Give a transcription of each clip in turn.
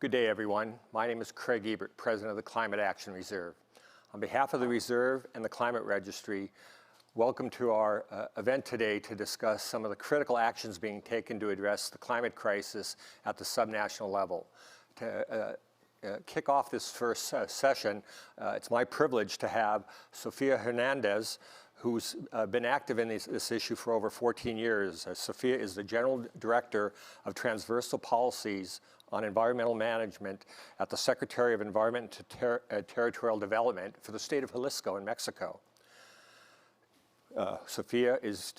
Good day, everyone. My name is Craig Ebert, President of the Climate Action Reserve. On behalf of the Reserve and the Climate Registry, welcome to our event today to discuss some of the critical actions being taken to address the climate crisis at the subnational level. To kick off this first session, it's my privilege to have Sofía Hernández, who's been active in this issue for over 14 years. Sofía is the General Director of Transversal Policies on Environmental Management at the Secretary of Environment and Territorial Development for the state of Jalisco in Mexico. Sofía is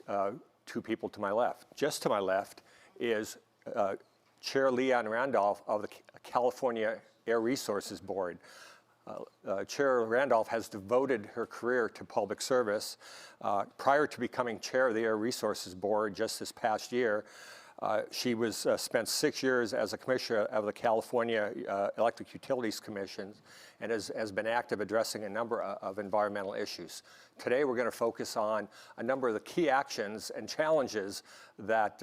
two people to my left. Just to my left is Chair Liane Randolph of the California Air Resources Board. Chair Randolph has devoted her career to public service. Prior to becoming chair of the Air Resources Board just this past year, she spent 6 years as a commissioner of the California Electric Utilities Commission and has been active addressing a number of environmental issues. Today we're going to focus on a number of the key actions and challenges that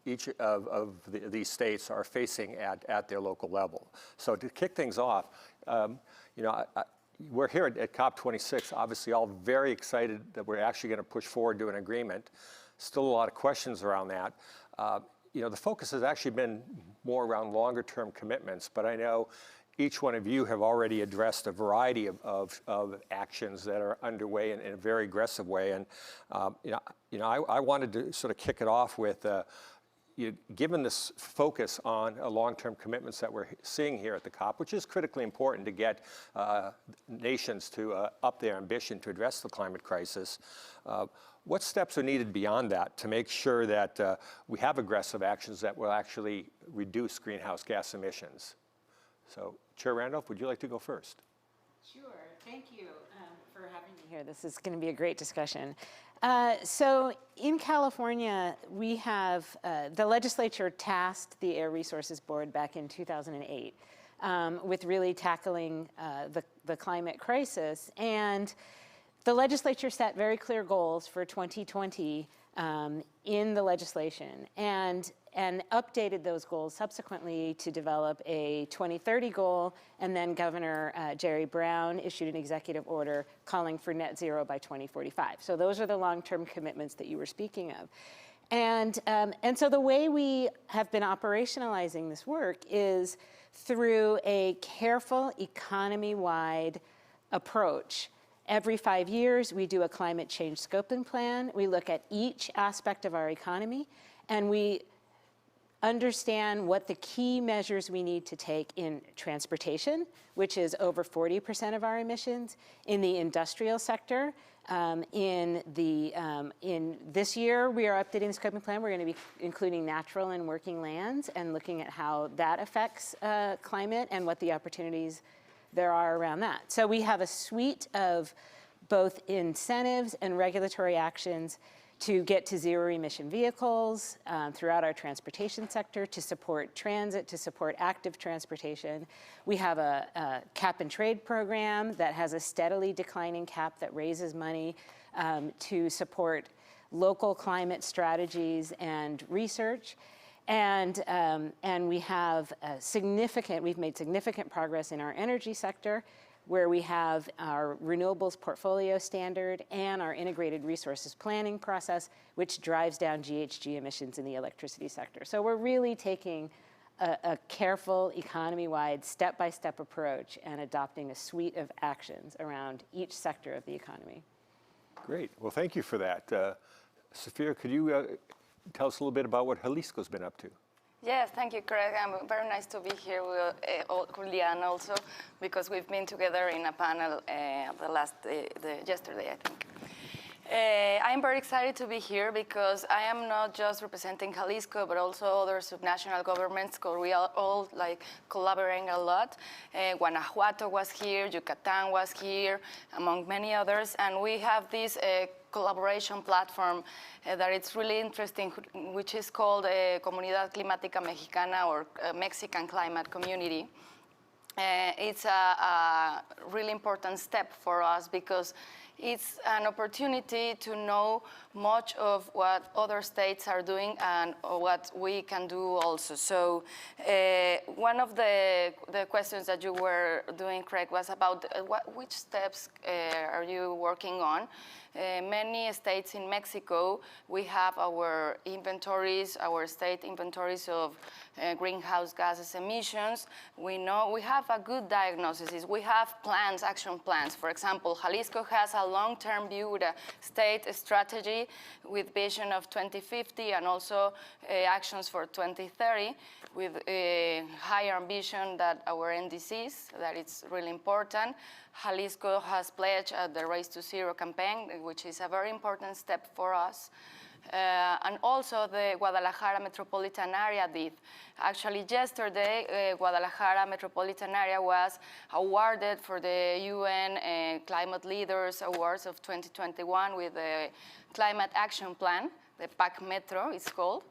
each of these states are facing at their local level. So to kick things off, we're here at COP26, obviously all very excited that we're actually going to push forward to an agreement. Still a lot of questions around that. The focus has actually been more around longer term commitments, but I know each one of you have already addressed a variety of actions that are underway in a very aggressive way. And I wanted to sort of kick it off with, given this focus on long-term commitments that we're seeing here at the COP, which is critically important to get nations to up their ambition to address the climate crisis, what steps are needed beyond that to make sure that we have aggressive actions that will actually reduce greenhouse gas emissions? So, Chair Randolph, would you like to go first? Sure. Thank you for having me here. This is going to be a great discussion. So in California, we have, the legislature tasked the Air Resources Board back in 2008 with really tackling the climate crisis. And the legislature set very clear goals for 2020 in the legislation and updated those goals subsequently to develop a 2030 goal, and then Governor Jerry Brown issued an executive order calling for net zero by 2045. So those are the long-term commitments that you were speaking of. And so the way we have been operationalizing this work is through a careful economy-wide approach. Every 5 years, we do a climate change scoping plan. We look at each aspect of our economy, and we understand what the key measures we need to take in transportation, which is over 40% of our emissions, in the industrial sector. In this year, we are updating the scoping plan. We're going to be including natural and working lands and looking at how that affects climate and what the opportunities there are around that. So we have a suite of both incentives and regulatory actions to get to zero emission vehicles throughout our transportation sector, to support transit, to support active transportation. We have a cap and trade program that has a steadily declining cap that raises money to support local climate strategies and research. And we have we've made significant progress in our energy sector, where we have our renewables portfolio standard and our integrated resources planning process, which drives down GHG emissions in the electricity sector. So we're really taking a careful, economy-wide, step-by-step approach and adopting a suite of actions around each sector of the economy. Great. Well, thank you for that. Sofía, could you tell us a little bit about what Jalisco's been up to? Yes, thank you, Craig. Very nice to be here with Liane also, because we've been together in a panel yesterday, I think. I'm very excited to be here because I am not just representing Jalisco, but also other subnational governments, because we are all collaborating a lot. Guanajuato was here, Yucatan was here, among many others, and we have this collaboration platform that it's really interesting, which is called Comunidad Climática Mexicana, or Mexican Climate Community. It's a really important step for us because it's an opportunity to know much of what other states are doing and what we can do also. So one of the questions that you were doing, Craig, was about which steps are you working on? Many states in Mexico, we have our inventories, our state inventories of greenhouse gases emissions. We know we have a good diagnosis. We have plans, action plans. For example, Jalisco has a long-term view with a state strategy with vision of 2050 and also actions for 2030 with a higher ambition than our NDCs, that it's really important. Jalisco has pledged the Race to Zero campaign, which is a very important step for us. And also the Guadalajara metropolitan area did. Actually, yesterday, Guadalajara metropolitan area was awarded for the UN Climate Leaders Awards of 2021 with the Climate Action Plan, the PAC Metro it's called.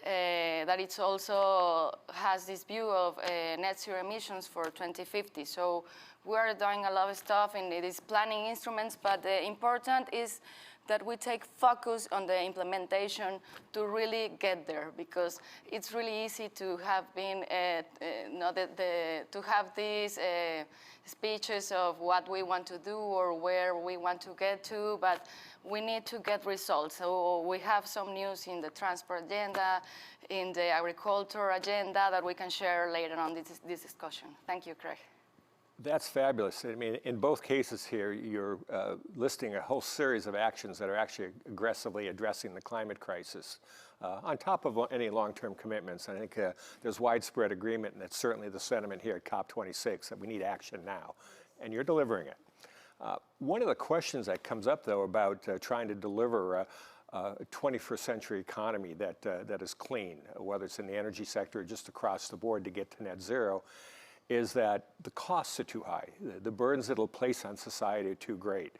That it also has this view of net zero emissions for 2050. So we're doing a lot of stuff in these planning instruments, but the important is that we take focus on the implementation to really get there, because it's really easy to have been, to have these speeches of what we want to do or where we want to get to, but we need to get results. So we have some news in the transport agenda, in the agriculture agenda that we can share later on this discussion. Thank you, Craig. That's fabulous. I mean, in both cases here, you're listing a whole series of actions that are actually aggressively addressing the climate crisis, on top of any long-term commitments. I think there's widespread agreement, and that's certainly the sentiment here at COP26, that we need action now, and you're delivering it. One of the questions that comes up, though, about trying to deliver a 21st century economy that is clean, whether it's in the energy sector or just across the board to get to net zero, is that the costs are too high. The burdens it'll place on society are too great.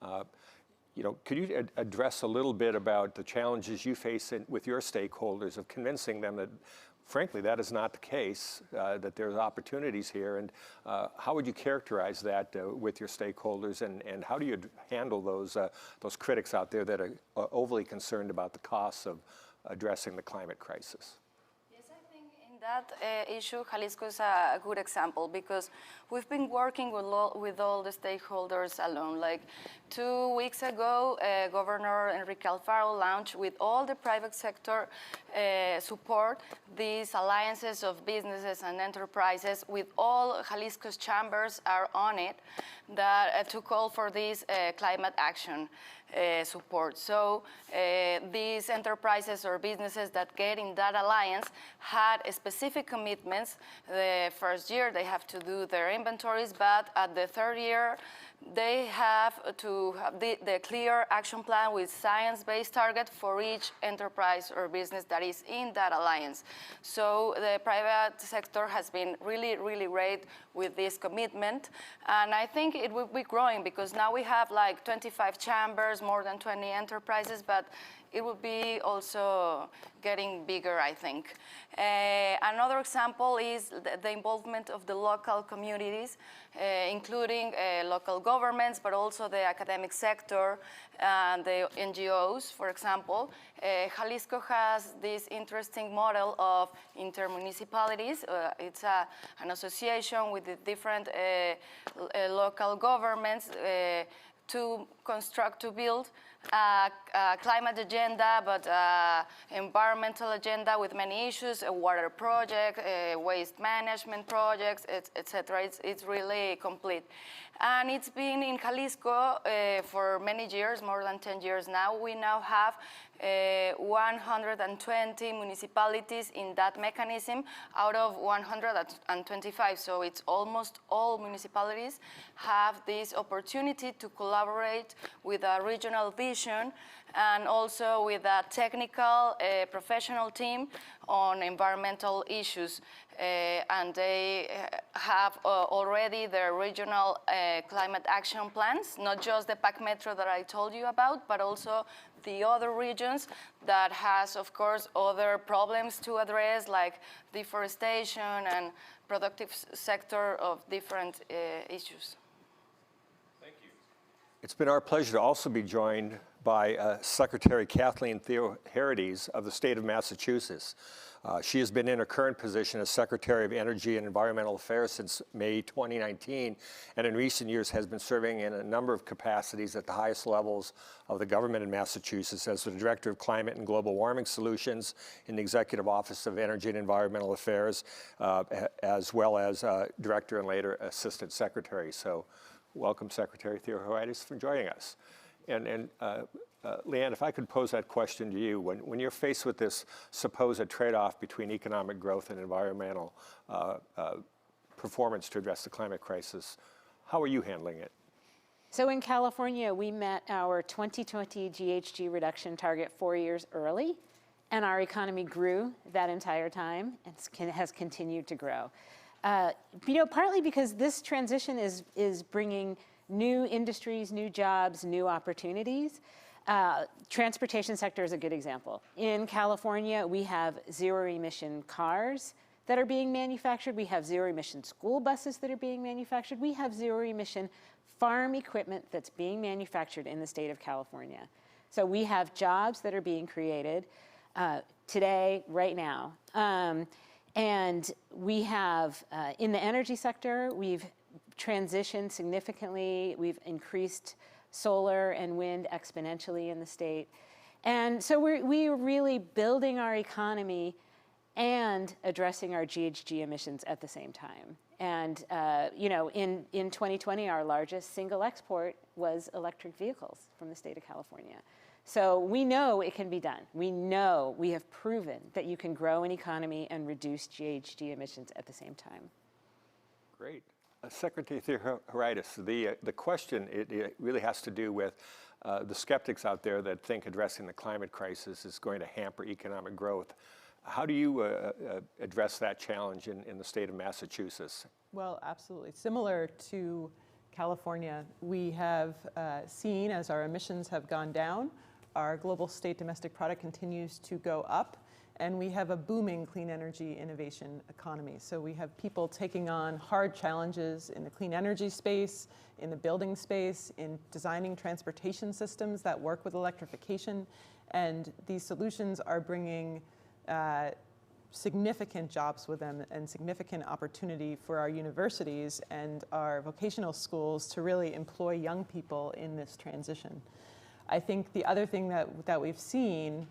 Could you address a little bit about the challenges you face with your stakeholders of convincing them that, frankly, that is not the case, that there's opportunities here, and how would you characterize that with your stakeholders, and how do you handle those critics out there that are overly concerned about the costs of addressing the climate crisis? That issue, Jalisco is a good example, because we've been working with all the stakeholders alone. Like 2 weeks ago, Governor Enrique Alfaro launched with all the private sector support these alliances of businesses and enterprises with all Jalisco's chambers are on it, that to call for this climate action support. So these enterprises or businesses that get in that alliance had specific commitments. The first year they have to do their inventories, but at the third year they have to have the clear action plan with science-based target for each enterprise or business that is in that alliance. So the private sector has been really, really great with this commitment. And I think it will be growing, because now we have like 25 chambers, more than 20 enterprises, but it will be also getting bigger, I think. Another example is the involvement of the local communities, including local governments, but also the academic sector and the NGOs, for example. Jalisco has this interesting model of intermunicipalities. It's an association with the different local governments to construct, to build a climate agenda, but environmental agenda with many issues, a water project, waste management projects, etc. It's really complete. And it's been in Jalisco for many years, more than 10 years now. We now have 120 municipalities in that mechanism out of 125. So it's almost all municipalities have this opportunity to collaborate with a regional vision and also with a technical professional team on environmental issues. And they have already their regional climate action plans, not just the PAC Metro that I told you about, but also the other regions that has, of course, other problems to address, like deforestation and productive sector of different issues. Thank you. It's been our pleasure to also be joined by Secretary Kathleen Theoharides of the state of Massachusetts. She has been in her current position as Secretary of Energy and Environmental Affairs since May 2019, and in recent years has been serving in a number of capacities at the highest levels of the government in Massachusetts as the Director of Climate and Global Warming Solutions in the Executive Office of Energy and Environmental Affairs, as well as Director and later Assistant Secretary. So welcome, Secretary Theoharides, for joining us. And Liane, if I could pose that question to you, when you're faced with this supposed trade-off between economic growth and environmental performance to address the climate crisis, how are you handling it? So in California, we met our 2020 GHG reduction target 4 years early, and our economy grew that entire time and has continued to grow. Partly because this transition is bringing new industries, new jobs, new opportunities. Transportation sector is a good example. In California, we have zero-emission cars that are being manufactured. We have zero-emission school buses that are being manufactured. We have zero-emission farm equipment that's being manufactured in the state of California. So we have jobs that are being created today, right now. And we have, in the energy sector, we've transitioned significantly. We've increased solar and wind exponentially in the state. And so we're really building our economy and addressing our GHG emissions at the same time. And in 2020, our largest single export was electric vehicles from the state of California. So we know it can be done. We know, we have proven that you can grow an economy and reduce GHG emissions at the same time. Great. Secretary Theoharides, the question, it really has to do with the skeptics out there that think addressing the climate crisis is going to hamper economic growth. How do you address that challenge in the state of Massachusetts? Well, absolutely. Similar to California, we have seen as our emissions have gone down, our global state domestic product continues to go up, and we have a booming clean energy innovation economy. So we have people taking on hard challenges in the clean energy space, in the building space, in designing transportation systems that work with electrification. And these solutions are bringing significant jobs with them and significant opportunity for our universities and our vocational schools to really employ young people in this transition. I think the other thing that we've seen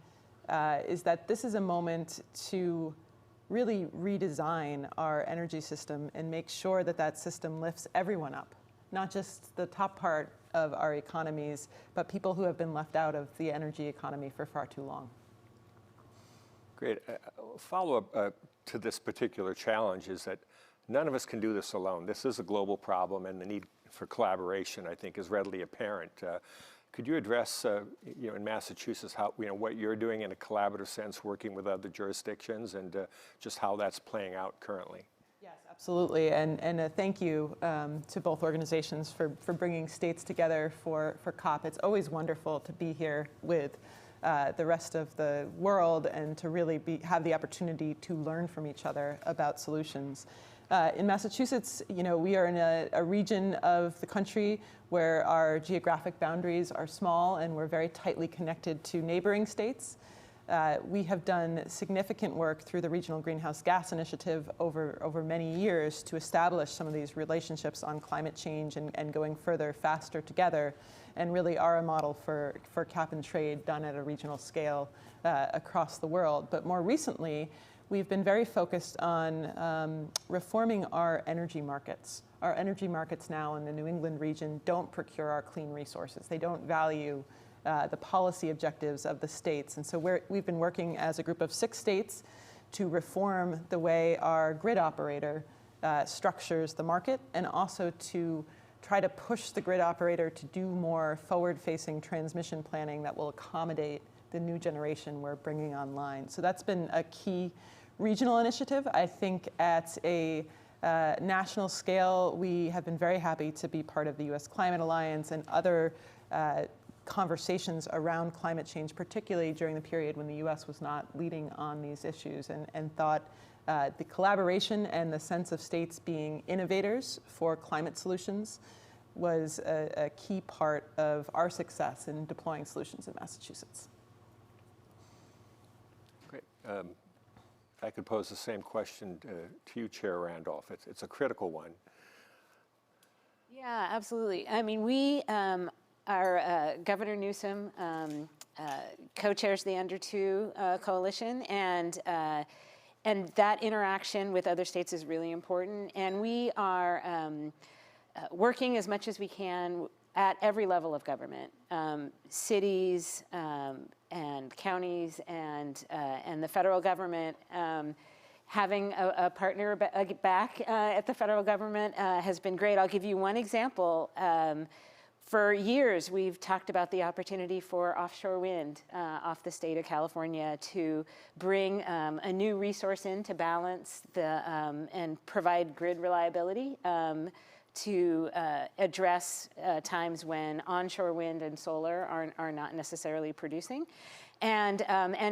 is that this is a moment to really redesign our energy system and make sure that that system lifts everyone up, not just the top part of our economies, but people who have been left out of the energy economy for far too long. Great. Follow-up to this particular challenge is that none of us can do this alone. This is a global problem, and the need for collaboration, I think, is readily apparent. Could you address, in Massachusetts, how what you're doing in a collaborative sense, working with other jurisdictions, and just how that's playing out currently? Yes, absolutely, and thank you to both organizations for bringing states together for COP. It's always wonderful to be here with the rest of the world and to really have the opportunity to learn from each other about solutions. In Massachusetts, we are in a region of the country where our geographic boundaries are small and we're very tightly connected to neighboring states. We have done significant work through the Regional Greenhouse Gas Initiative over many years to establish some of these relationships on climate change and going further, faster together, and really are a model for cap and trade done at a regional scale across the world. But more recently, we've been very focused on reforming our energy markets. Our energy markets now in the New England region don't procure our clean resources. They don't value the policy objectives of the states. And so we've been working as a group of 6 states to reform the way our grid operator structures the market, and also to try to push the grid operator to do more forward-facing transmission planning that will accommodate the new generation we're bringing online. So that's been a key regional initiative. I think at a national scale, we have been very happy to be part of the U.S. Climate Alliance and other conversations around climate change, particularly during the period when the U.S. was not leading on these issues, and thought the collaboration and the sense of states being innovators for climate solutions was a key part of our success in deploying solutions in Massachusetts. Great. I could pose the same question to you, Chair Randolph. It's a critical one. Yeah, absolutely. I mean, our Governor Newsom co-chairs the Under 2 coalition, and that interaction with other states is really important. And we are working as much as we can at every level of government, cities and counties and the federal government. Having a partner back at the federal government has been great. I'll give you one example. For years, we've talked about the opportunity for offshore wind off the state of California to bring a new resource in to balance and provide grid reliability to address times when onshore wind and solar are not necessarily producing. And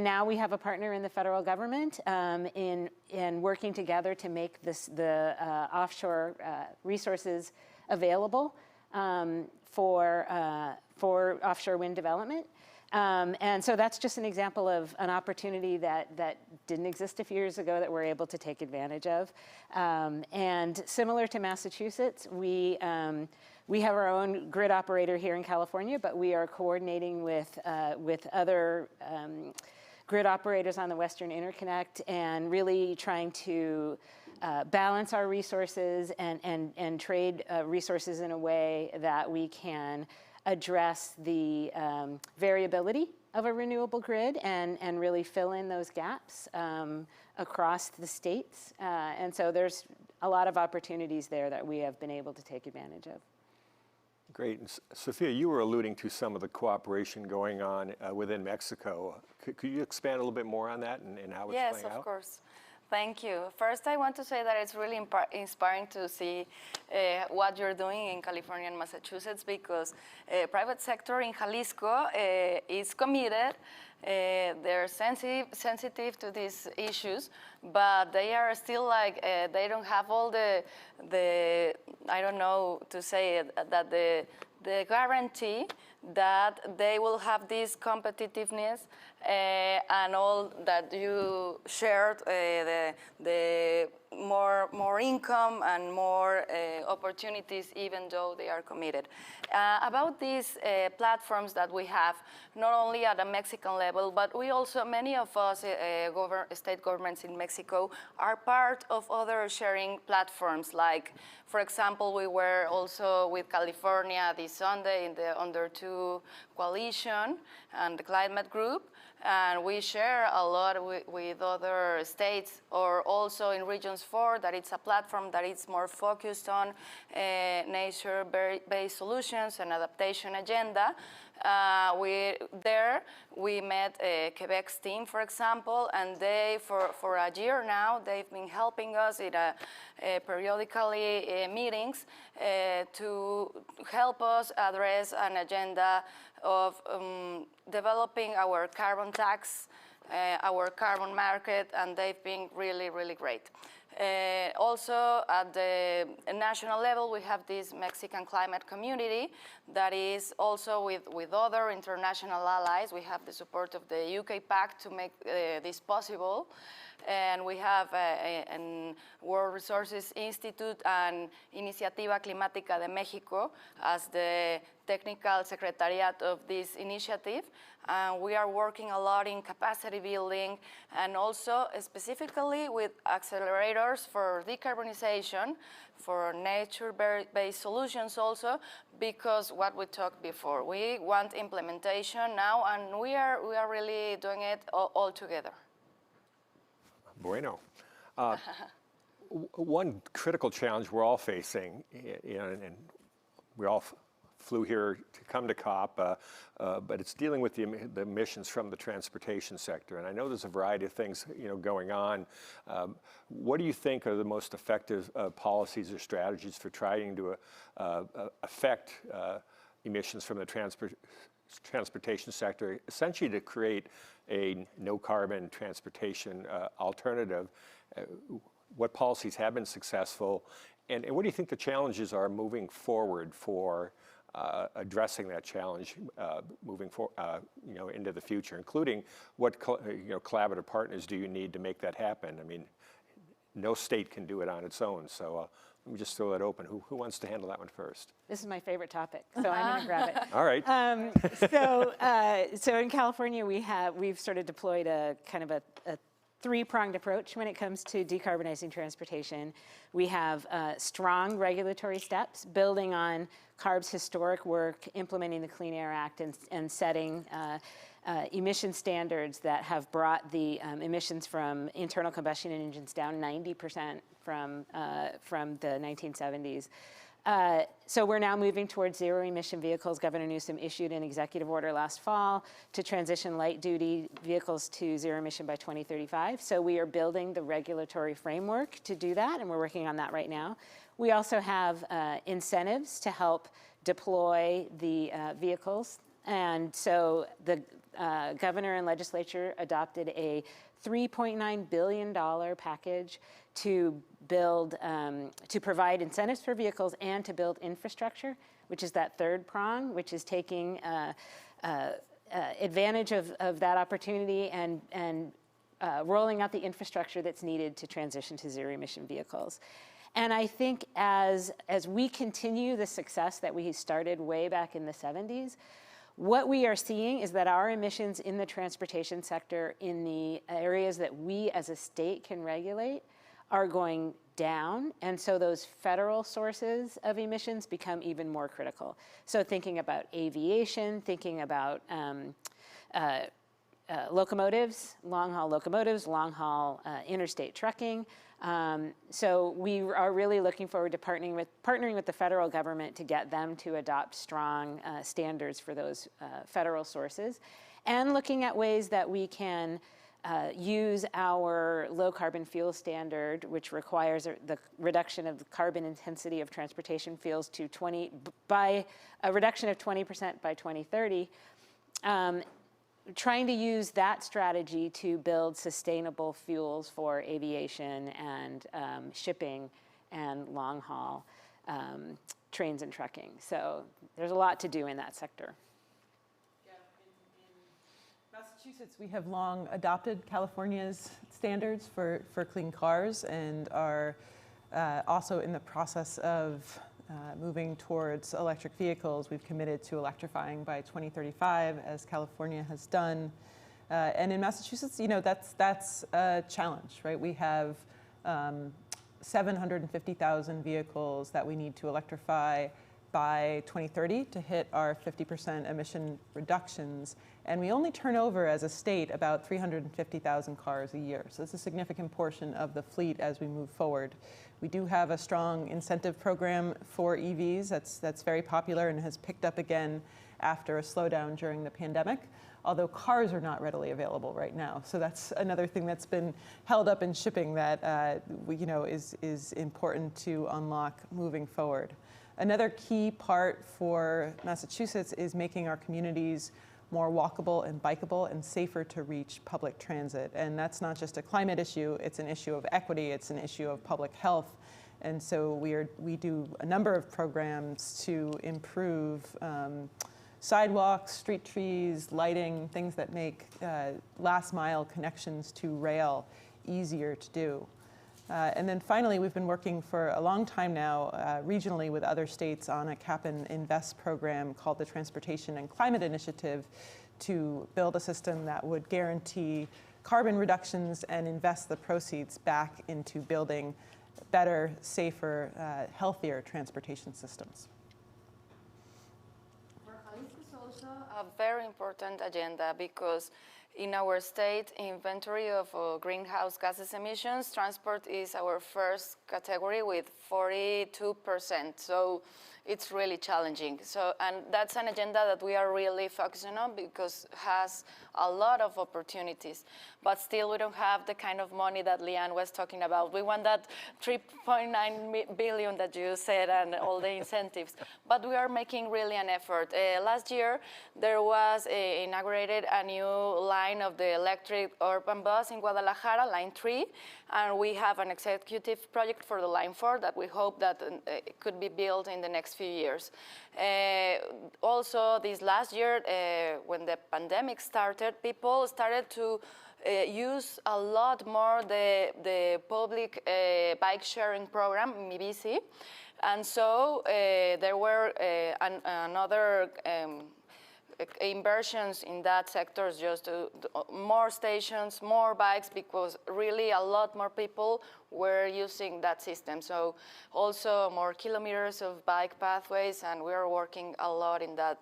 now we have a partner in the federal government in working together to make the offshore resources available for offshore wind development. And so that's just an example of an opportunity that didn't exist a few years ago that we're able to take advantage of. And similar to Massachusetts, we have our own grid operator here in California, but we are coordinating with other grid operators on the Western Interconnect and really trying to balance our resources and trade resources in a way that we can address the variability of a renewable grid and really fill in those gaps across the states. And so there's a lot of opportunities there that we have been able to take advantage of. Great. And Sofía, you were alluding to some of the cooperation going on within Mexico. Could you expand a little bit more on that and how it's playing out? Yes, of course. Thank you. First, I want to say that it's really inspiring to see what you're doing in California and Massachusetts, because private sector in Jalisco is committed. They're sensitive to these issues, but they are still like, they don't have all the I don't know to say it, that the guarantee that they will have this competitiveness and all that you shared, the more income and more opportunities, even though they are committed. About these platforms that we have, not only at a Mexican level, but we also, many of us state governments in Mexico are part of other sharing platforms. Like, for example, we were also with California this Sunday in the Under 2 coalition and the climate group. And we share a lot with other states, or also in Regions 4, that it's a platform that is more focused on nature-based solutions and adaptation agenda. We met Quebec's team, for example, and they, for a year now, they've been helping us in periodically meetings to help us address an agenda of developing our carbon tax, our carbon market, and they've been really, really great. Also, at the national level, we have this Mexican climate community that is also with other international allies. We have the support of the UK Pact to make this possible. And we have a World Resources Institute and Iniciativa Climática de México as the technical secretariat of this initiative. We are working a lot in capacity building and also specifically with accelerators for decarbonization, for nature-based solutions also, because what we talked before, we want implementation now, and we are really doing it all together. Bueno. One critical challenge we're all facing, and we all flew here to come to COP, but it's dealing with the emissions from the transportation sector. And I know there's a variety of things going on. What do you think are the most effective policies or strategies for trying to affect emissions from the transportation sector, essentially to create a no-carbon transportation alternative? What policies have been successful, And what do you think the challenges are moving forward for addressing that challenge moving into the future, including what collaborative partners do you need to make that happen? I mean, no state can do it on its own, so let me just throw that open. Who wants to handle that one first? This is my favorite topic, so I'm going to grab it. All right. So in California, we've sort of deployed a kind of a three-pronged approach when it comes to decarbonizing transportation. We have strong regulatory steps, building on CARB's historic work, implementing the Clean Air Act, and setting emission standards that have brought the emissions from internal combustion engines down 90% from the 1970s. So we're now moving towards zero emission vehicles. Governor Newsom issued an executive order last fall to transition light duty vehicles to zero emission by 2035. So we are building the regulatory framework to do that, and we're working on that right now. We also have incentives to help deploy the vehicles. And so the governor and legislature adopted a $3.9 billion package to build, to provide incentives for vehicles and to build infrastructure, which is that third prong, which is taking advantage of that opportunity and rolling out the infrastructure that's needed to transition to zero emission vehicles. And I think as we continue the success that we started way back in the 70s, what we are seeing is that our emissions in the transportation sector in the areas that we as a state can regulate are going down. And so those federal sources of emissions become even more critical. So thinking about aviation, thinking about locomotives, long-haul interstate trucking. So we are really looking forward to partnering with the federal government to get them to adopt strong standards for those federal sources, and looking at ways that we can use our low carbon fuel standard, which requires the reduction of the carbon intensity of transportation fuels to by a reduction of 20% by 2030. Trying to use that strategy to build sustainable fuels for aviation and shipping and long haul trains and trucking. So there's a lot to do in that sector. Yeah, in Massachusetts, we have long adopted California's standards for clean cars and are also in the process of moving towards electric vehicles. We've committed to electrifying by 2035, as California has done. And in Massachusetts, that's a challenge, right? We have 750,000 vehicles that we need to electrify by 2030 to hit our 50% emission reductions. And we only turn over as a state about 350,000 cars a year. So it's a significant portion of the fleet as we move forward. We do have a strong incentive program for EVs that's very popular and has picked up again after a slowdown during the pandemic, although cars are not readily available right now. So that's another thing that's been held up in shipping that is important to unlock moving forward. Another key part for Massachusetts is making our communities more walkable and bikeable and safer to reach public transit. And that's not just a climate issue, it's an issue of equity, it's an issue of public health. And so we do a number of programs to improve sidewalks, street trees, lighting, things that make last mile connections to rail easier to do. And then finally, we've been working for a long time now regionally with other states on a cap and invest program called the Transportation and Climate Initiative to build a system that would guarantee carbon reductions and invest the proceeds back into building better, safer, healthier transportation systems. For Jalisco is also a very important agenda because in our state inventory of greenhouse gases emissions, transport is our first category with 42%. So it's really challenging. So, and that's an agenda that we are really focusing on because it has a lot of opportunities. But still, we don't have the kind of money that Liane was talking about. We want that 3.9 billion that you said and all the incentives. But we are making really an effort. Last year, there was inaugurated a new line of the electric urban bus in Guadalajara, Line 3, and we have an executive project for the Line 4 that we hope that it could be built in the next few years. Also, this last year, when the pandemic started, people started to use a lot more the public bike sharing program, Mi Bici. And so there were another inversions in that sector, just more stations, more bikes, because really a lot more people were using that system. So also more kilometers of bike pathways, and we are working a lot in that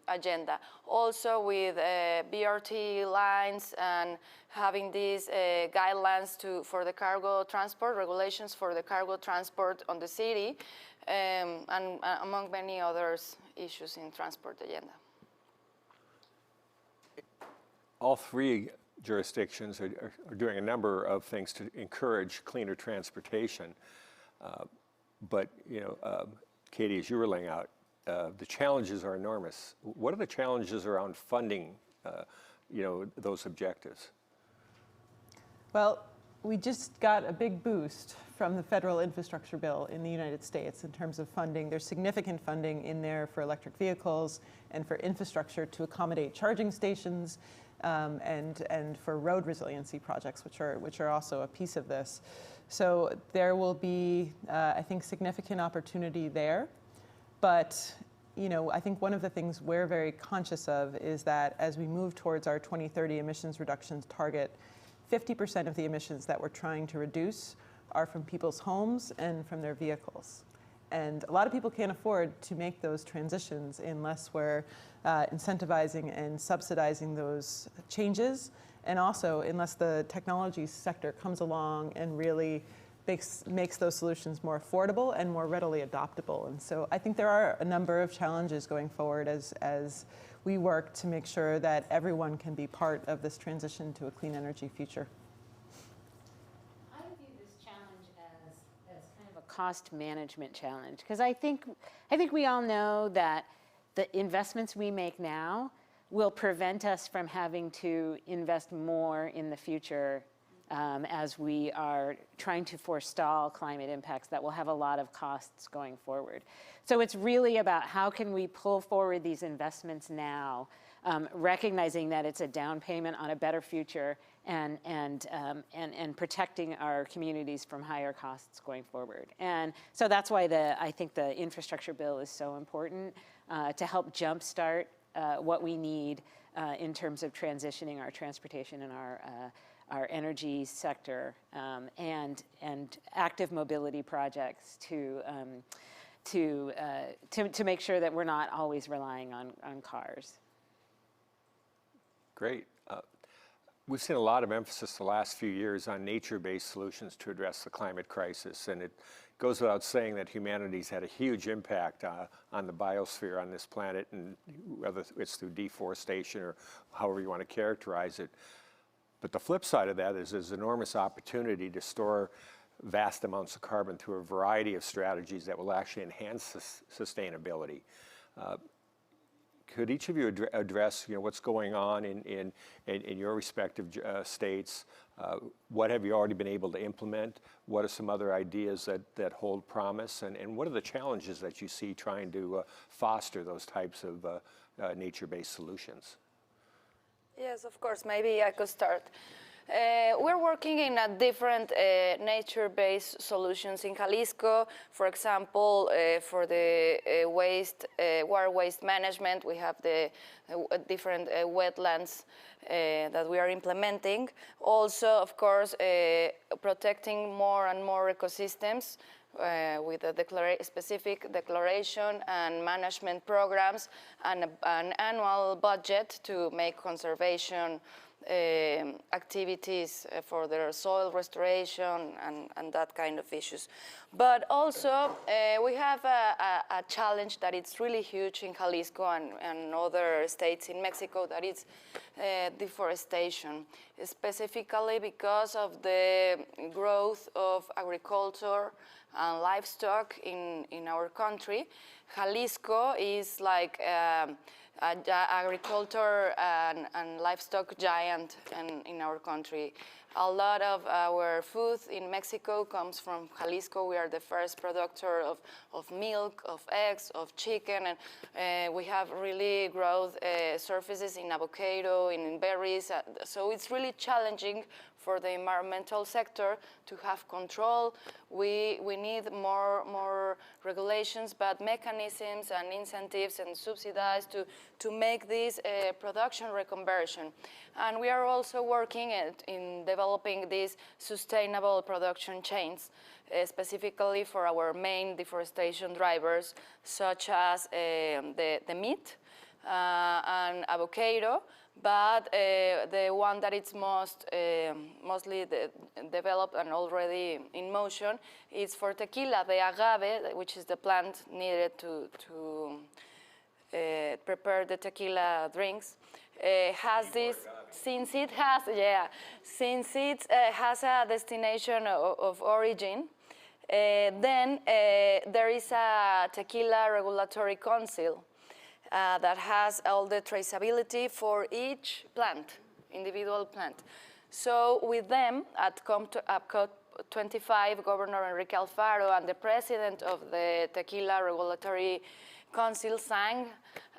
agenda. Also with BRT lines and having these guidelines for the cargo transport, regulations for the cargo transport on the city, and among many others issues in transport agenda. All three jurisdictions are doing a number of things to encourage cleaner transportation. But, you know, Katie, as you were laying out, the challenges are enormous. What are the challenges around funding, you know, those objectives? Well, we just got a big boost from the federal infrastructure bill in the United States in terms of funding. There's significant funding in there for electric vehicles and for infrastructure to accommodate charging stations and for road resiliency projects, which are also a piece of this. So there will be, I think, significant opportunity there. But you know, I think one of the things we're very conscious of is that as we move towards our 2030 emissions reductions target, 50% of the emissions that we're trying to reduce are from people's homes and from their vehicles. And a lot of people can't afford to make those transitions unless we're incentivizing and subsidizing those changes, and also unless the technology sector comes along and really makes those solutions more affordable and more readily adoptable. And so I think there are a number of challenges going forward as we work to make sure that everyone can be part of this transition to a clean energy future. I view this challenge as kind of a cost management challenge, because I think we all know that the investments we make now will prevent us from having to invest more in the future as we are trying to forestall climate impacts that will have a lot of costs going forward. So it's really about how can we pull forward these investments now, recognizing that it's a down payment on a better future and protecting our communities from higher costs going forward. And so that's why I think the infrastructure bill is so important to help jumpstart what we need in terms of transitioning our transportation and our energy sector and active mobility projects to make sure that we're not always relying on cars. Great. We've seen a lot of emphasis the last few years on nature-based solutions to address the climate crisis, and it goes without saying that humanity's had a huge impact on the biosphere on this planet, and whether it's through deforestation or however you want to characterize it. But the flip side of that is there's enormous opportunity to store vast amounts of carbon through a variety of strategies that will actually enhance sustainability. Could each of you address, you know, what's going on in your respective states? What have you already been able to implement? What are some other ideas that hold promise? And what are the challenges that you see trying to foster those types of nature-based solutions? Yes, of course. Maybe I could start. We're working in a different nature-based solutions in Jalisco. For example, for the water waste management, we have the different wetlands that we are implementing. Also, of course, protecting more and more ecosystems with a specific declaration and management programs and an annual budget to make conservation activities for their soil restoration and that kind of issues. But also, we have a challenge that it's really huge in Jalisco and other states in Mexico, that is deforestation, specifically because of the growth of agriculture and livestock in our country. Jalisco is like agriculture and livestock giant in our country. A lot of our food in Mexico comes from Jalisco. We are the first producer of milk, of eggs, of chicken, and we have really growth surfaces in avocado, in berries. So it's really challenging for the environmental sector to have control. We need more regulations, but mechanisms and incentives and subsidies to make this production reconversion. And we are also working in developing these sustainable production chains, specifically for our main deforestation drivers, such as the meat and avocado. But the one that is mostly developed and already in motion is for tequila, the agave, which is the plant needed to prepare the tequila drinks. Has this, since it has a destination of origin, then there is a tequila regulatory council that has all the traceability for each plant, individual plant. So with them, at COP25, Governor Enrique Alfaro and the president of the Tequila Regulatory Council signed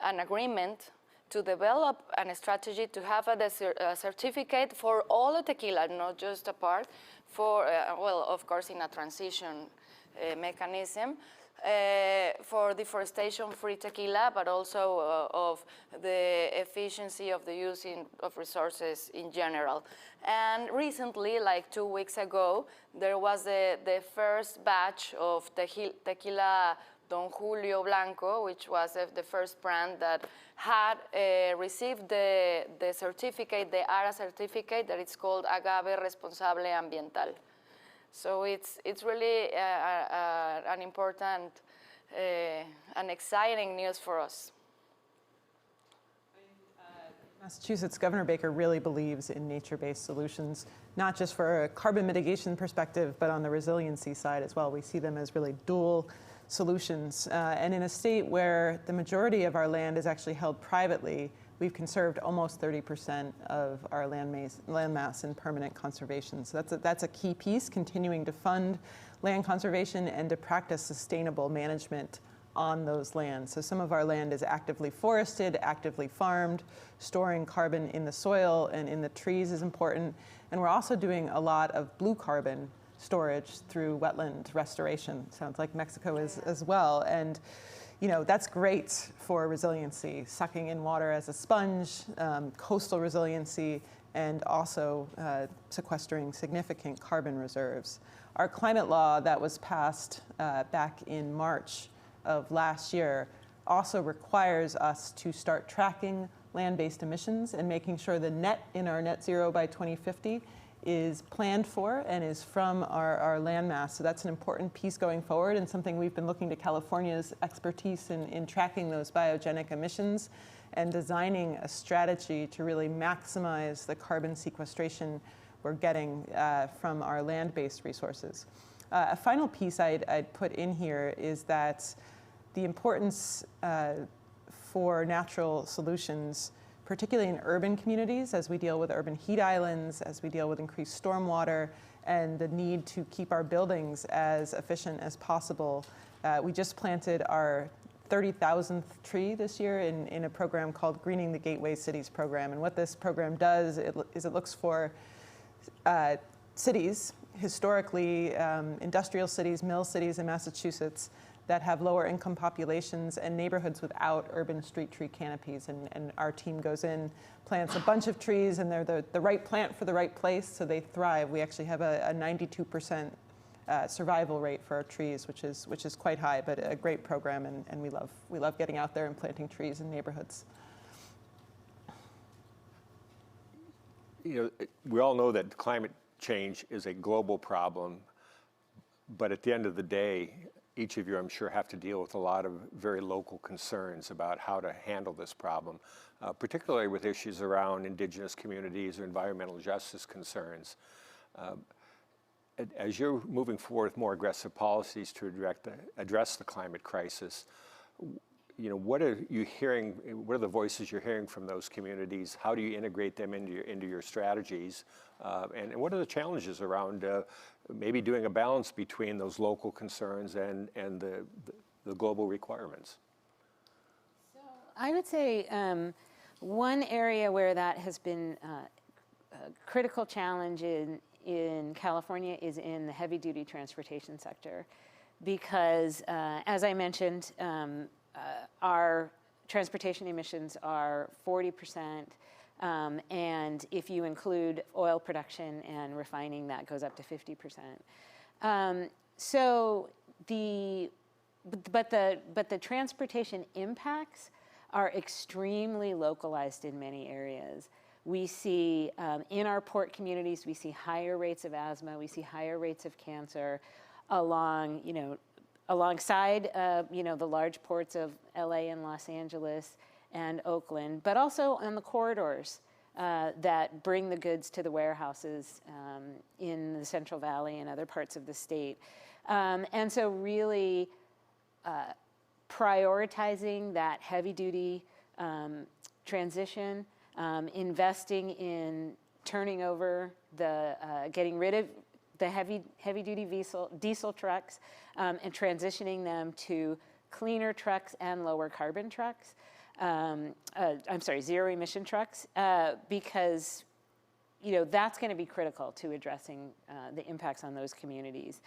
an agreement to develop a strategy to have a certificate for all the tequila, not just a part, for, well, of course, in a transition mechanism, for deforestation-free tequila, but also of the efficiency of the use of resources in general. And recently, like 2 weeks ago, there was the first batch of tequila Don Julio Blanco, which was the first brand that had received the certificate, the ARA certificate, that it's called Agave Responsable Ambiental. So it's really an important and exciting news for us. Massachusetts Governor Baker really believes in nature-based solutions, not just for a carbon mitigation perspective, but on the resiliency side as well. We see them as really dual solutions. And in a state where the majority of our land is actually held privately, we've conserved almost 30% of our land mass in permanent conservation. So that's a key piece, continuing to fund land conservation and to practice sustainable management on those lands. So some of our land is actively forested, actively farmed. Storing carbon in the soil and in the trees is important. And we're also doing a lot of blue carbon storage through wetland restoration. Sounds like Mexico is as well. And you know, that's great for resiliency, sucking in water as a sponge, coastal resiliency, and also sequestering significant carbon reserves. Our climate law that was passed back in March of last year also requires us to start tracking land-based emissions and making sure the net in our net zero by 2050 is planned for and is from our land mass. So that's an important piece going forward and something we've been looking to California's expertise in tracking those biogenic emissions and designing a strategy to really maximize the carbon sequestration we're getting from our land-based resources. A final piece I'd put in here is that the importance for natural solutions, particularly in urban communities, as we deal with urban heat islands, as we deal with increased stormwater, and the need to keep our buildings as efficient as possible. We just planted our 30,000th tree this year in a program called Greening the Gateway Cities program. And what this program does is it looks for cities, historically industrial cities, mill cities in Massachusetts, that have lower income populations and neighborhoods without urban street tree canopies. And our team goes in, plants a bunch of trees, and they're the right plant for the right place, so they thrive. We actually have a 92% survival rate for our trees, which is quite high, but a great program, and we love getting out there and planting trees in neighborhoods. we all know that climate change is a global problem, but at the end of the day, each of you, I'm sure, have to deal with a lot of very local concerns about how to handle this problem, particularly with issues around indigenous communities or environmental justice concerns. As you're moving forward with more aggressive policies to address the climate crisis, what are you hearing? What are the voices you're hearing from those communities? How do you integrate them into your strategies? And what are the challenges around maybe doing a balance between those local concerns and the global requirements? So I would say one area where that has been a critical challenge in California is in the heavy-duty transportation sector, because as I mentioned, our transportation emissions are 40%, and if you include oil production and refining, that goes up to 50%. But the transportation impacts are extremely localized in many areas. We see in our port communities, we see higher rates of asthma, we see higher rates of cancer alongside the large ports of LA and Los Angeles and Oakland, but also on the corridors that bring the goods to the warehouses in the Central Valley and other parts of the state. And so really prioritizing that heavy-duty transition, investing in turning over getting rid of the heavy-duty diesel trucks and transitioning them to cleaner trucks and lower carbon trucks. Zero emission trucks, because that's going to be critical to addressing the impacts on those communities.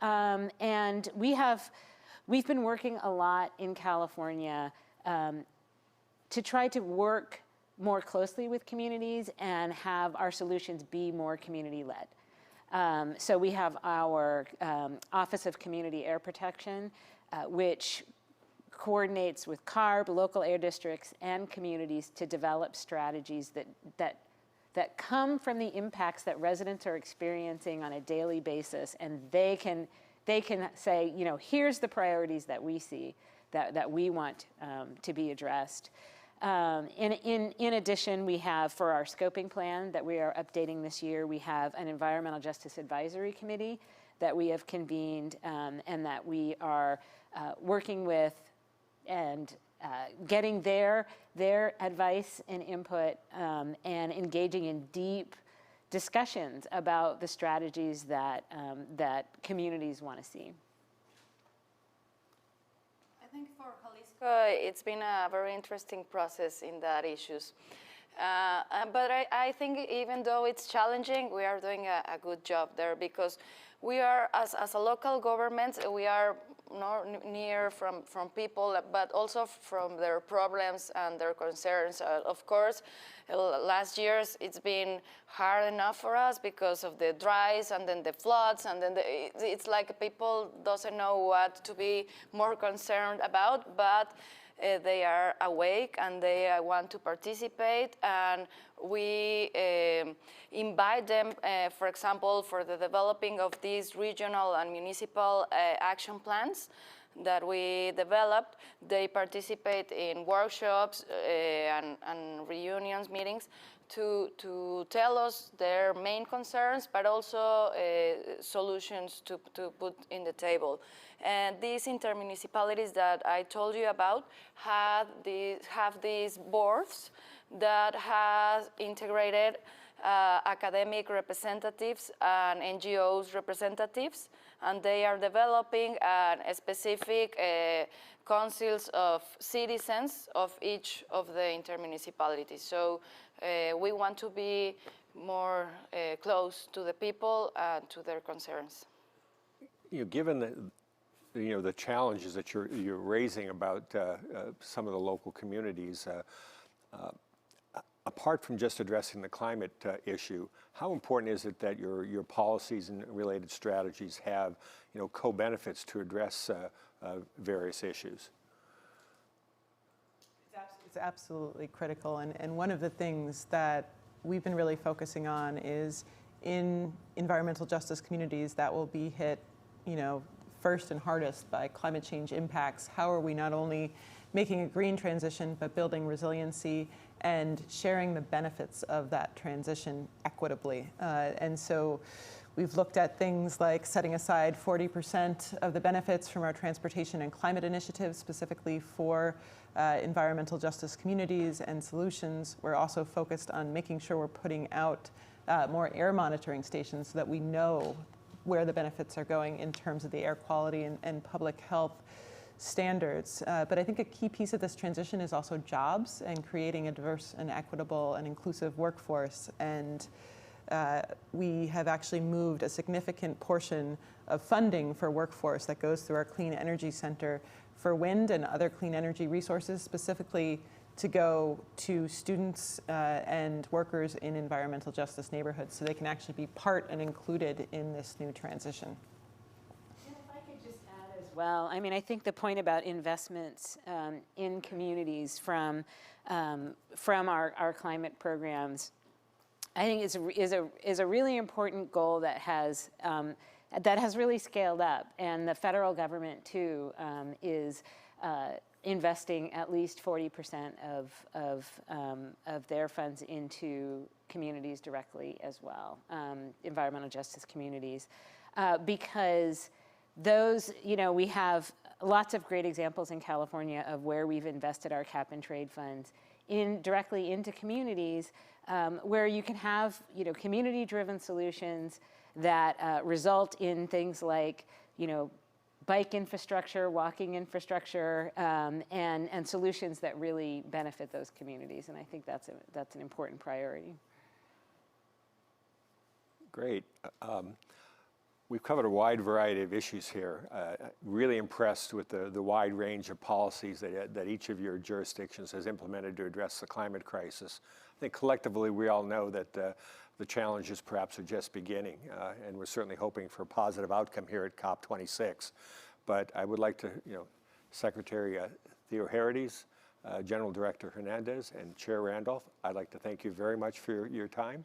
And we've been working a lot in California to try to work more closely with communities and have our solutions be more community-led. So we have our Office of Community Air Protection, which coordinates with CARB, local air districts, and communities to develop strategies that come from the impacts that residents are experiencing on a daily basis, and they can say, here's the priorities that we see that we want to be addressed. In addition, we have, for our scoping plan that we are updating this year, we have an Environmental Justice Advisory Committee that we have convened and that we are working with and getting their advice and input and engaging in deep discussions about the strategies that communities want to see. I think for Jalisco, it's been a very interesting process in that issues. But I think even though it's challenging, we are doing a good job there, because we are, as a local government, we are not near from people, but also from their problems and their concerns. Of course, last years it's been hard enough for us because of the dries and then the floods, and then it's like people doesn't know what to be more concerned about, but they are awake and they want to participate, and we invite them, for example, for the developing of these regional and municipal action plans that we developed. They participate in workshops and reunions, meetings, to tell us their main concerns, but also solutions to put in the table. And these intermunicipalities that I told you about have these boards that has integrated academic representatives and NGOs representatives, and they are developing a specific councils of citizens of each of the intermunicipalities. So we want to be more close to the people and to their concerns. Given the challenges that you're raising about some of the local communities, apart from just addressing the climate issue, how important is it that your policies and related strategies have co-benefits to address various issues? It's absolutely critical, and one of the things that we've been really focusing on is in environmental justice communities that will be hit, first and hardest by climate change impacts. How are we not only making a green transition, but building resiliency and sharing the benefits of that transition equitably? And so we've looked at things like setting aside 40% of the benefits from our transportation and climate initiatives specifically for environmental justice communities and solutions. We're also focused on making sure we're putting out more air monitoring stations so that we know where the benefits are going in terms of the air quality and public health standards. But I think a key piece of this transition is also jobs and creating a diverse and equitable and inclusive workforce. And we have actually moved a significant portion of funding for workforce that goes through our Clean Energy Center for wind and other clean energy resources, specifically to go to students and workers in environmental justice neighborhoods so they can actually be part and included in this new transition. And if I could just add as well, I mean, I think the point about investments in communities from our climate programs, I think is a really important goal that has really scaled up, and the federal government too is investing at least 40% of their funds into communities directly as well, environmental justice communities, because those, we have lots of great examples in California of where we've invested our cap and trade funds directly into communities where you can have, community-driven solutions that result in things like, bike infrastructure, walking infrastructure, and solutions that really benefit those communities. And I think that's an important priority. Great. We've covered a wide variety of issues here. Really impressed with the wide range of policies that each of your jurisdictions has implemented to address the climate crisis. I think collectively we all know that the challenges perhaps are just beginning, and we're certainly hoping for a positive outcome here at COP26. But I would like to, Secretary Theoharides, General Director Hernández, and Chair Randolph, I'd like to thank you very much for your time.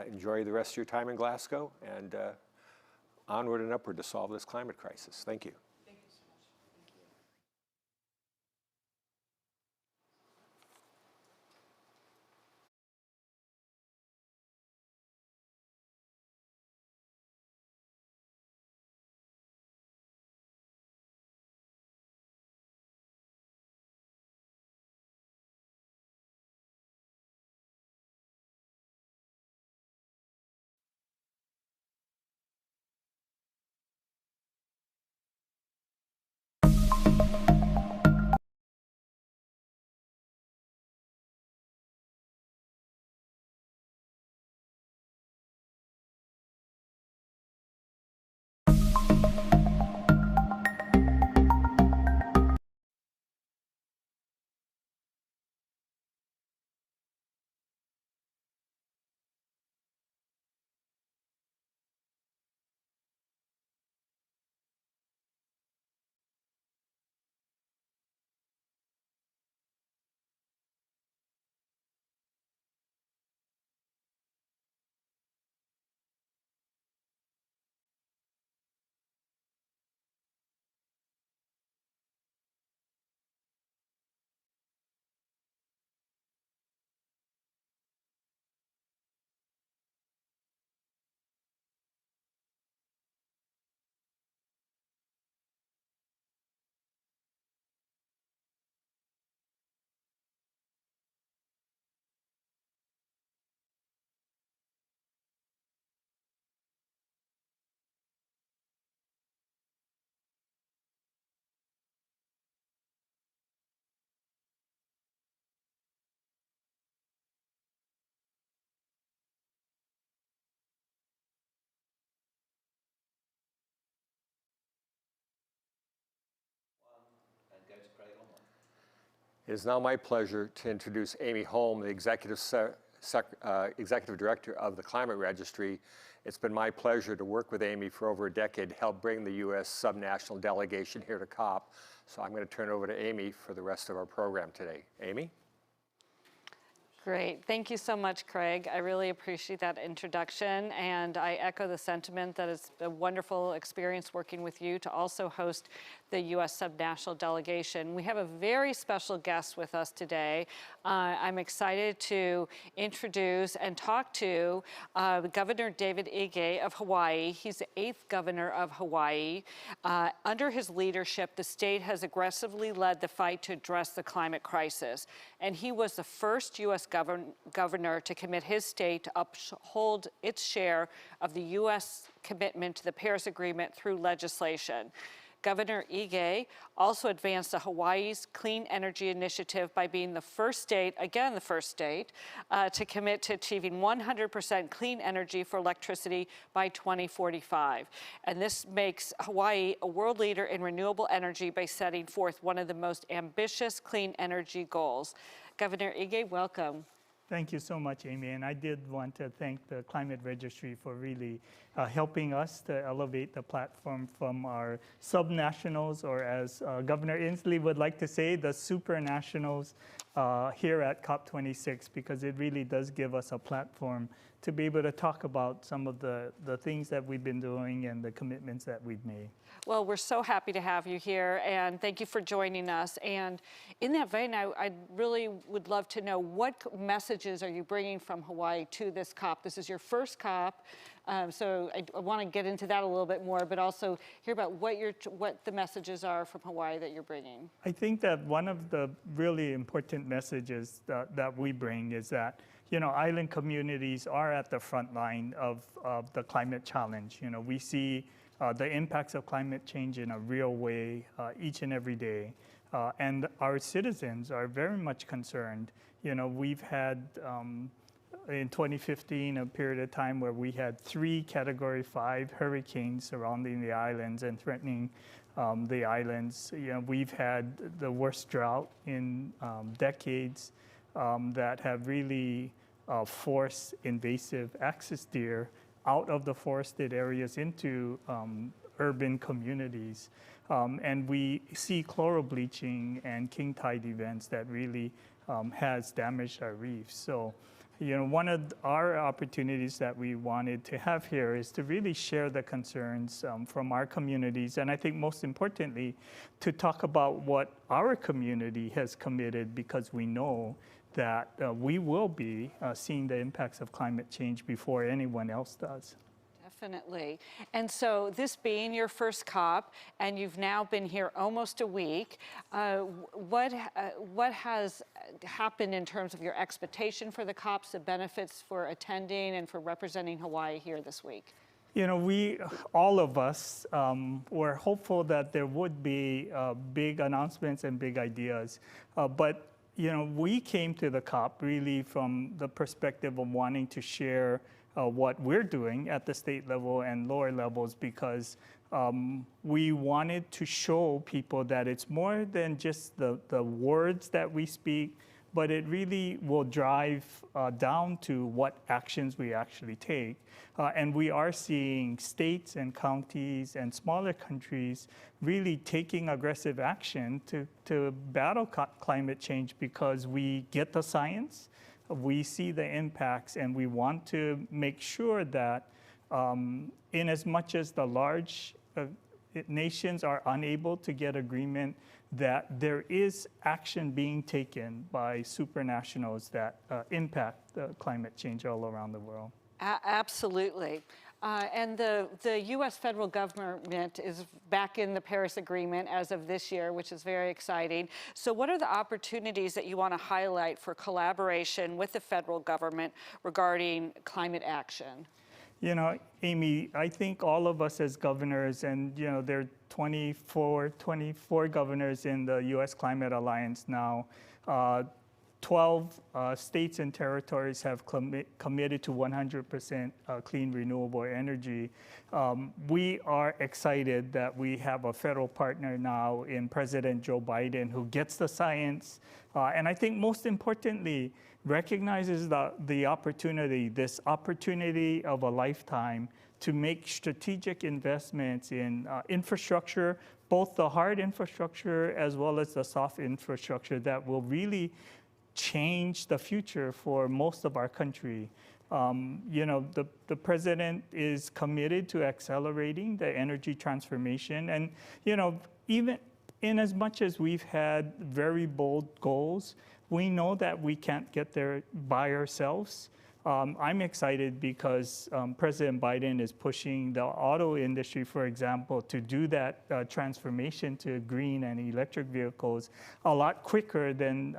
Enjoy the rest of your time in Glasgow, and onward and upward to solve this climate crisis. Thank you. Thank you so much. Thank you. It is now my pleasure to introduce Amy Holm, the Executive Director of the Climate Registry. It's been my pleasure to work with Amy for over a decade to help bring the U.S. subnational delegation here to COP. So I'm going to turn it over to Amy for the rest of our program today. Amy? Great. Thank you so much, Craig. I really appreciate that introduction, and I echo the sentiment that it's a wonderful experience working with you to also host the U.S. subnational delegation. We have a very special guest with us today. I'm excited to introduce and talk to Governor David Ige of Hawaii. He's the 8th governor of Hawaii. Under his leadership, the state has aggressively led the fight to address the climate crisis, and he was the first U.S. governor to commit his state to uphold its share of the U.S. commitment to the Paris Agreement through legislation. Governor Ige also advanced the Hawaii's Clean Energy Initiative by being the first state, again the first state, to commit to achieving 100% clean energy for electricity by 2045. And this makes Hawaii a world leader in renewable energy by setting forth one of the most ambitious clean energy goals. Governor Ige, welcome. Thank you so much, Amy. And I did want to thank the Climate Registry for really helping us to elevate the platform from our subnationals, or as Governor Inslee would like to say, the supranationals here at COP26, because it really does give us a platform to be able to talk about some of the things that we've been doing and the commitments that we've made. Well, we're so happy to have you here, and thank you for joining us. And in that vein, I really would love to know, what messages are you bringing from Hawaii to this COP? This is your first COP, so I want to get into that a little bit more, but also hear about what the messages are from Hawaii that you're bringing. I think that one of the really important messages that we bring is that, you know, island communities are at the front line of the climate challenge. You know, we see the impacts of climate change in a real way each and every day. And our citizens are very much concerned. You know, we've had, in 2015, a period of time where we had 3 Category 5 hurricanes surrounding the islands and threatening the islands. You know, we've had the worst drought in decades that have really forced invasive axis deer out of the forested areas into urban communities. And we see coral bleaching and king tide events that really has damaged our reefs. So, you know, one of our opportunities that we wanted to have here is to really share the concerns from our communities, and I think most importantly, to talk about what our community has committed, because we know that we will be seeing the impacts of climate change before anyone else does. Definitely. And so this being your first COP, and you've now been here almost a week, what has happened in terms of your expectation for the COPs, the benefits for attending and for representing Hawaii here this week? You know, all of us, were hopeful that there would be big announcements and big ideas, but you know, we came to the COP really from the perspective of wanting to share what we're doing at the state level and lower levels, because we wanted to show people that it's more than just the words that we speak, but it really will drive down to what actions we actually take. And we are seeing states and counties and smaller countries really taking aggressive action to battle climate change, because we get the science, we see the impacts, and we want to make sure that in as much as the large nations are unable to get agreement, that there is action being taken by supranationals that impact climate change all around the world. Absolutely. And the U.S. federal government is back in the Paris Agreement as of this year, which is very exciting. So what are the opportunities that you want to highlight for collaboration with the federal government regarding climate action? You know, Amy, I think all of us as governors, and you know, there are 24 governors in the U.S. Climate Alliance now. 12 states and territories have committed to 100% clean renewable energy. We are excited that we have a federal partner now in President Joe Biden, who gets the science, and I think most importantly, recognizes the opportunity, this opportunity of a lifetime, to make strategic investments in infrastructure, both the hard infrastructure as well as the soft infrastructure that will really change the future for most of our country. The president is committed to accelerating the energy transformation. And, even in as much as we've had very bold goals, we know that we can't get there by ourselves. I'm excited because President Biden is pushing the auto industry, for example, to do that transformation to green and electric vehicles a lot quicker than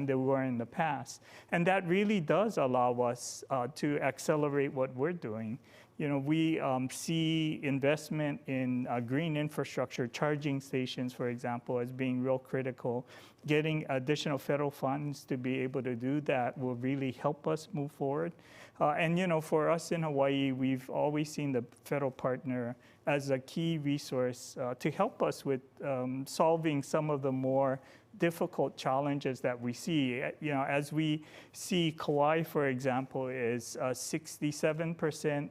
they were in the past. And that really does allow us to accelerate what we're doing. We see investment in green infrastructure, charging stations, for example, as being real critical. Getting additional federal funds to be able to do that will really help us move forward. And for us in Hawaii, we've always seen the federal partner as a key resource to help us with solving some of the more difficult challenges that we see. As we see, Kauai, for example, is 67%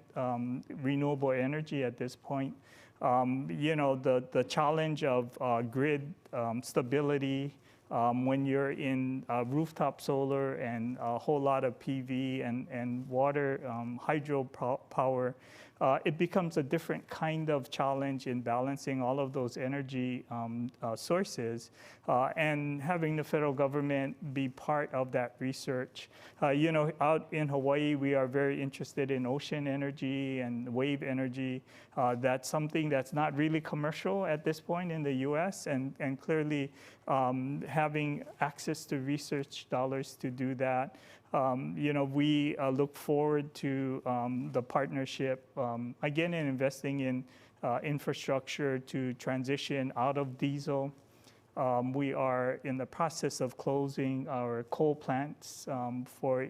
renewable energy at this point. The challenge of grid stability, when you're in rooftop solar and a whole lot of PV and water hydro power, it becomes a different kind of challenge in balancing all of those energy sources and having the federal government be part of that research. Out in Hawaii, we are very interested in ocean energy and wave energy. That's something that's not really commercial at this point in the US, and clearly having access to research dollars to do that. We look forward to the partnership, again, in investing in infrastructure to transition out of diesel. We are in the process of closing our coal plants for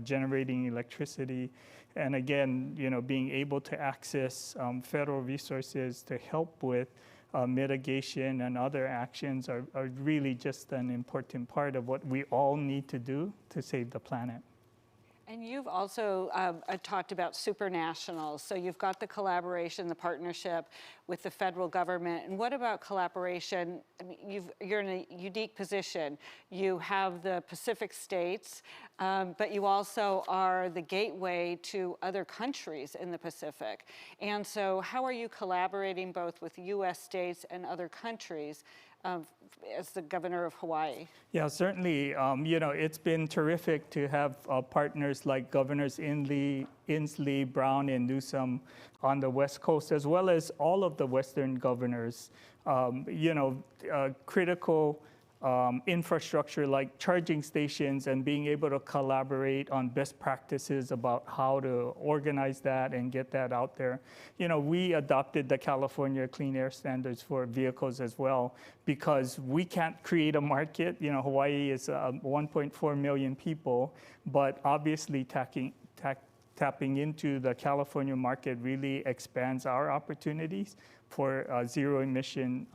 generating electricity. And again, being able to access federal resources to help with mitigation and other actions are really just an important part of what we all need to do to save the planet. And you've also talked about supranationals. So you've got the collaboration, the partnership with the federal government. And what about collaboration? I mean, you're in a unique position. You have the Pacific states, but you also are the gateway to other countries in the Pacific. And so how are you collaborating both with US states and other countries as the governor of Hawaii? Yeah, certainly. It's been terrific to have partners like Governors Inslee, Brown, and Newsom on the West Coast, as well as all of the Western governors. Critical infrastructure like charging stations and being able to collaborate on best practices about how to organize that and get that out there. We adopted the California Clean Air Standards for vehicles as well because we can't create a market. Hawaii is 1.4 million people, but obviously tapping into the California market really expands our opportunities for zero-emission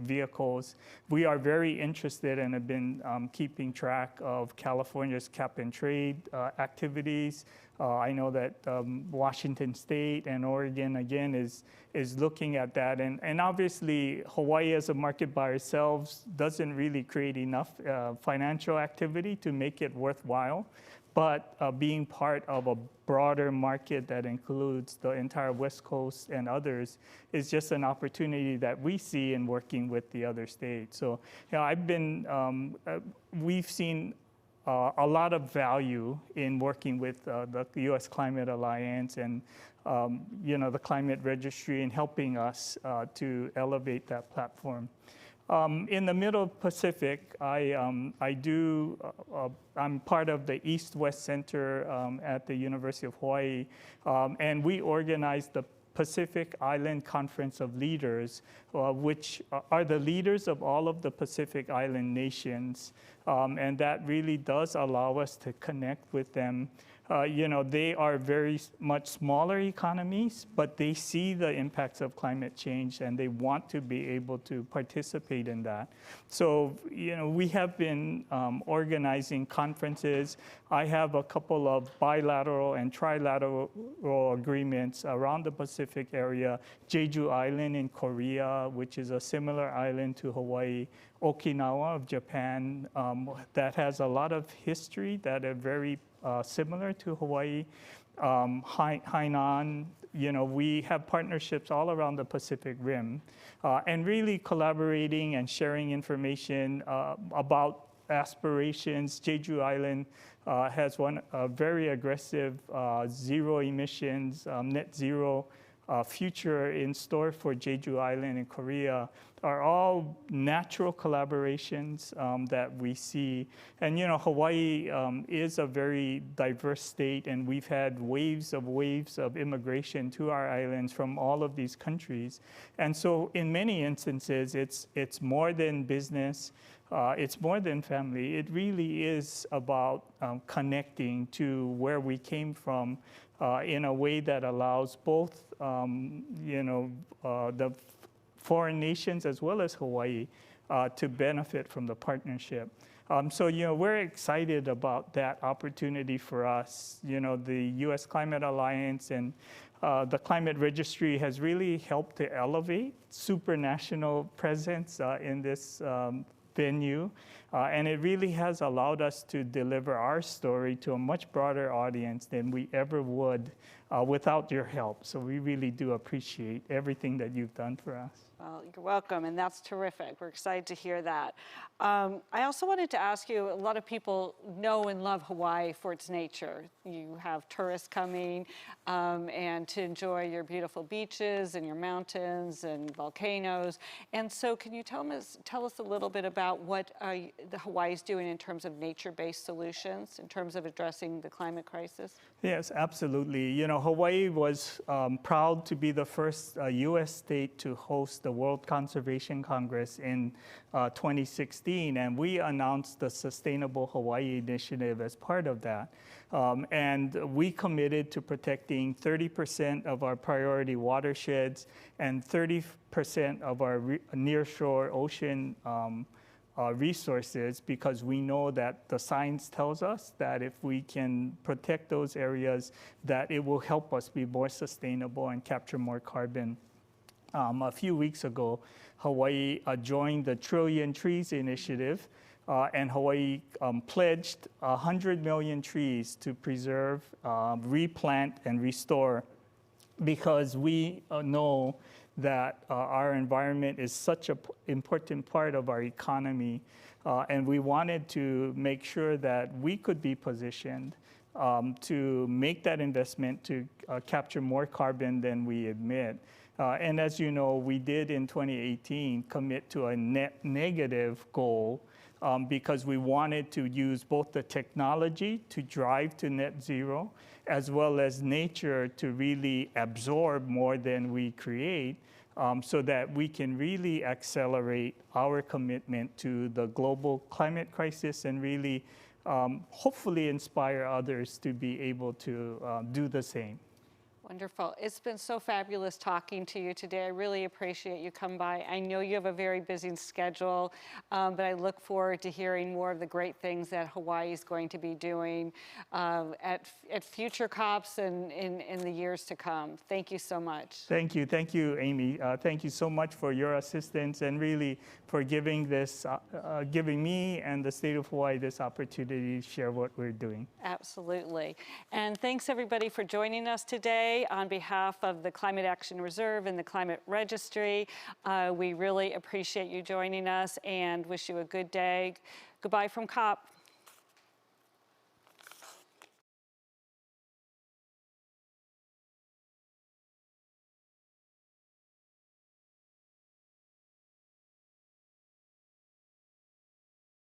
vehicles. We are very interested and have been keeping track of California's cap-and-trade activities. I know that Washington State and Oregon, again, is looking at that. And obviously, Hawaii as a market by ourselves doesn't really create enough financial activity to make it worthwhile. But being part of a broader market that includes the entire West Coast and others is just an opportunity that we see in working with the other states. So, we've seen a lot of value in working with the U.S. Climate Alliance and the Climate Registry and helping us to elevate that platform. In the Middle Pacific, I'm part of the East-West Center at the University of Hawaii, and we organize the Pacific Island Conference of Leaders, which are the leaders of all of the Pacific Island nations, and that really does allow us to connect with them. they are very much smaller economies, but they see the impacts of climate change and they want to be able to participate in that. So, we have been organizing conferences. I have a couple of bilateral and trilateral agreements around the Pacific area. Jeju Island in Korea, which is a similar island to Hawaii. Okinawa of Japan, that has a lot of history that are very similar to Hawaii. Hainan, we have partnerships all around the Pacific Rim, and really collaborating and sharing information about aspirations. Jeju Island has one very aggressive zero emissions, net zero future in store for Jeju Island in Korea, are all natural collaborations that we see. And Hawaii is a very diverse state, and we've had waves of immigration to our islands from all of these countries. And so in many instances, it's more than business, it's more than family. It really is about connecting to where we came from in a way that allows both the foreign nations as well as Hawaii to benefit from the partnership. So we're excited about that opportunity for us. The U.S. Climate Alliance and the Climate Registry has really helped to elevate supranational presence in this venue. And it really has allowed us to deliver our story to a much broader audience than we ever would without your help. So we really do appreciate everything that you've done for us. Well, you're welcome, and that's terrific. We're excited to hear that. I also wanted to ask you, a lot of people know and love Hawaii for its nature. You have tourists coming and to enjoy your beautiful beaches and your mountains and volcanoes. And so can you tell us a little bit about what the Hawaii is doing in terms of nature-based solutions, in terms of addressing the climate crisis? Yes, absolutely. Hawaii was proud to be the first U.S. state to host the World Conservation Congress in 2016, and we announced the Sustainable Hawaii Initiative as part of that. And we committed to protecting 30% of our priority watersheds and 30% of our nearshore ocean resources, because we know that the science tells us that if we can protect those areas, that it will help us be more sustainable and capture more carbon. A few weeks ago, Hawaii joined the Trillion Trees Initiative, and Hawaii pledged 100 million trees to preserve, replant, and restore, because we know that our environment is such an important part of our economy, and we wanted to make sure that we could be positioned to make that investment to capture more carbon than we emit. And as you know, we did in 2018 commit to a net negative goal because we wanted to use both the technology to drive to net zero, as well as nature to really absorb more than we create, so that we can really accelerate our commitment to the global climate crisis and really hopefully inspire others to be able to do the same. Wonderful. It's been so fabulous talking to you today. I really appreciate you come by. I know you have a very busy schedule, but I look forward to hearing more of the great things that Hawaii is going to be doing at future COPs and in the years to come. Thank you so much. Thank you, Amy. Thank you so much for your assistance and really for giving me and the state of Hawaii this opportunity to share what we're doing. Absolutely. And thanks everybody for joining us today. On behalf of the Climate Action Reserve and the Climate Registry, we really appreciate you joining us and wish you a good day. Goodbye from COP.